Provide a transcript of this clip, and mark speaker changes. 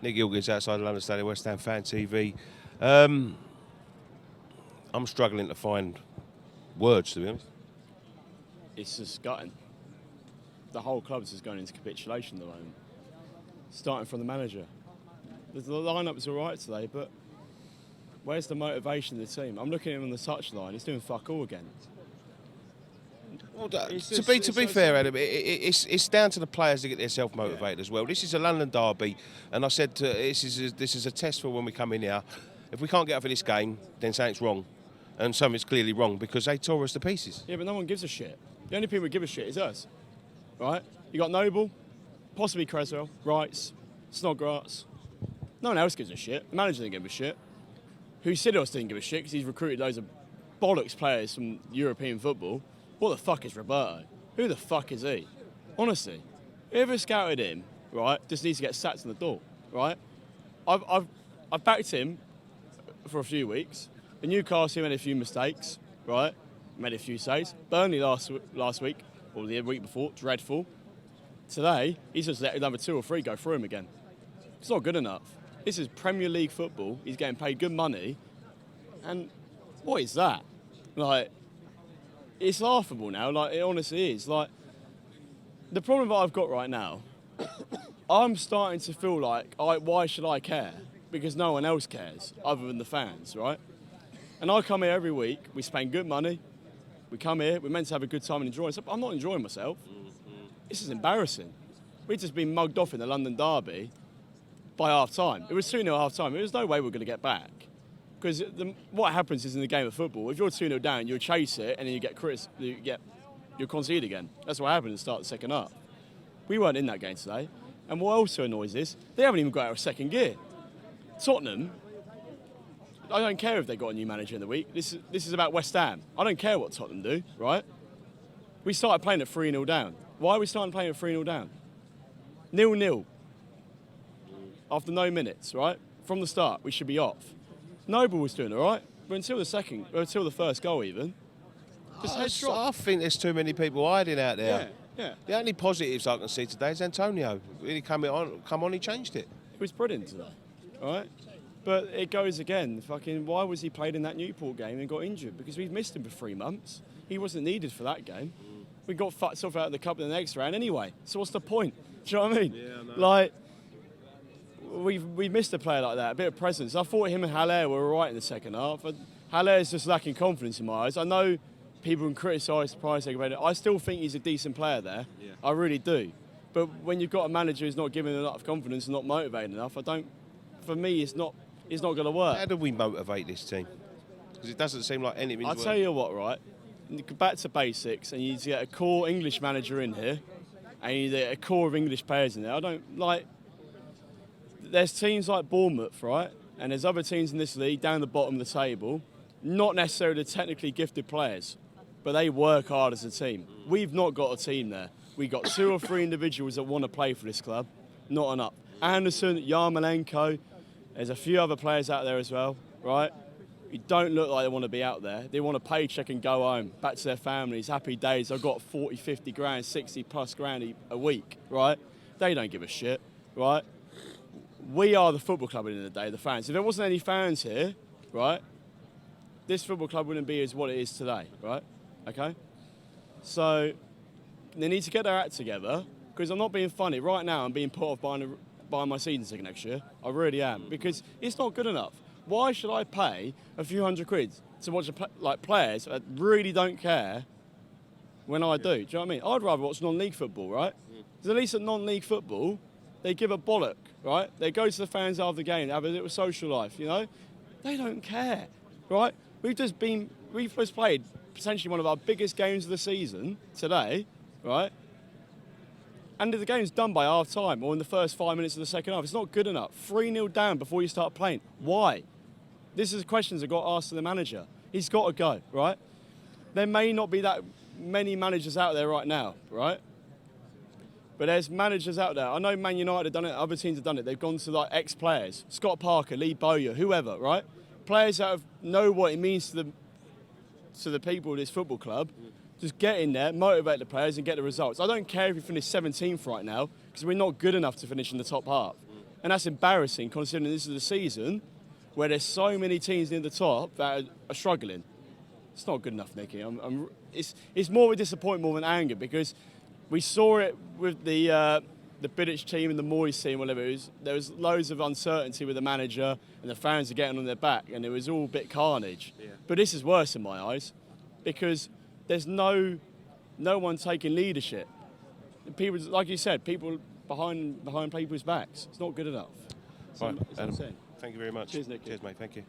Speaker 1: Nick Gilgis outside London Stadium, West Ham Fan TV. I'm struggling to find words, to be honest.
Speaker 2: It's just gutting. The whole club's just going into capitulation at the moment. Starting from the manager. The line-up's all right today, but where's the motivation of the team? I'm looking at him on the touchline. He's doing fuck all again.
Speaker 1: Well, to be fair, Adam, it's down to the players to get themselves motivated as well. This is a London derby, and I said this is a test for when we come in here. If we can't get up for this game, then something's wrong, and something's clearly wrong because they tore us to pieces.
Speaker 2: Yeah, but no one gives a shit. The only people who give a shit is us, right? You got Noble, possibly Creswell, Wrights, Snodgrass. No one else gives a shit. The manager didn't give a shit. Husidros didn't give a shit because he's recruited loads of bollocks players from European football. What the fuck is Roberto? Who the fuck is he? Honestly, whoever scouted him, right, just needs to get sacked in the door, right? I've backed him for a few weeks. In Newcastle, he made a few mistakes, right? Made a few saves. Burnley last week, or the week before, dreadful. Today, he's just let another 2 or 3 go through him again. It's not good enough. This is Premier League football. He's getting paid good money. And what is that? Like, it's laughable now. Like, it honestly is. Like, the problem that I've got right now, I'm starting to feel like, why should I care? Because no one else cares, other than the fans, right? And I come here every week. We spend good money. We come here. We're meant to have a good time and enjoy it. I'm not enjoying myself. This is embarrassing. We've just been mugged off in the London derby by half-time. It was 2-0 half-time. There was no way we're going to get back. Because what happens is in the game of football, if you're 2-0 down, you'll chase it and then you'll concede again. That's what happened at the start of the second half. We weren't in that game today. And what also annoys is, they haven't even got out of second gear. Tottenham, I don't care if they got a new manager in the week. This is about West Ham. I don't care what Tottenham do, right? We started playing at 3-0 down. Why are we starting playing at 3-0 down? 0-0. After no minutes, right? From the start, we should be off. Noble was doing all right, but until the first goal even, just head drop.
Speaker 1: I think there's too many people hiding out there.
Speaker 2: Yeah.
Speaker 1: The only positives I can see today is Antonio. Really come on, he changed it.
Speaker 2: It was brilliant today, all right? But it goes again, why was he played in that Newport game and got injured? Because we've missed him for 3 months. He wasn't needed for that game. We got fucked off out of the cup in the next round anyway. So what's the point? Do you know what I mean?
Speaker 1: Yeah, I know.
Speaker 2: Like, we missed a player like that, a bit of presence. I thought him and Haller were all right in the second half. Haller's just lacking confidence in my eyes. I know people can criticise the price tag about it. I still think he's a decent player there. Yeah. I really do. But when you've got a manager who's not giving enough confidence and not motivated enough, for me, it's not going to work.
Speaker 1: How do we motivate this team? Because it doesn't seem like anything's
Speaker 2: I'll tell you what, right? Back to basics, and you need to get a core English manager in here, and you need to get a core of English players in there. I don't like. There's teams like Bournemouth, right? And there's other teams in this league down the bottom of the table, not necessarily the technically gifted players, but they work hard as a team. We've not got a team there. We've got 2 or 3 individuals that want to play for this club, not enough. Anderson, Yarmolenko, there's a few other players out there as well, right? Who don't look like they want to be out there. They want a paycheck and go home, back to their families, happy days. I've got 40, 50 grand, 60 plus grand a week, right? They don't give a shit, right? We are the football club at the end of the day, the fans. If there wasn't any fans here, right, this football club wouldn't be as what it is today, right? Okay? So they need to get their act together, because I'm not being funny. Right now, I'm being put off buying my season ticket next year. I really am, because it's not good enough. Why should I pay a few £100 to watch players that really don't care when I do? Do you know what I mean? I'd rather watch non-league football, right? Because at least at non-league football, they give a bollock, right? They go to the fans after the game, have a little social life, you know? They don't care, right? We've just played potentially one of our biggest games of the season today, right? And the game's done by half-time or in the first 5 minutes of the second half. It's not good enough. 3-0 down before you start playing. Why? This is questions that got asked to the manager. He's got to go, right? There may not be that many managers out there right now, right? But there's managers out there. I know Man United have done it, other teams have done it. They've gone to like ex-players, Scott Parker, Lee Bowyer, whoever, right? Players that know what it means to the people of this football club. Just get in there, motivate the players and get the results. I don't care if we finish 17th right now, because we're not good enough to finish in the top half. And that's embarrassing considering this is the season where there's so many teams in the top that are struggling. It's not good enough, Nicky. It's more of a disappointment more than anger, because we saw it with the British team and the Moyes team, whatever it was. There was loads of uncertainty with the manager, and the fans are getting on their back, and it was all a bit carnage. Yeah. But this is worse in my eyes, because there's no one taking leadership. People, like you said, people behind people's backs. It's not good enough.
Speaker 1: Right, Adam, thank you very much.
Speaker 2: Cheers, Nicky.
Speaker 1: Cheers, mate. Thank you.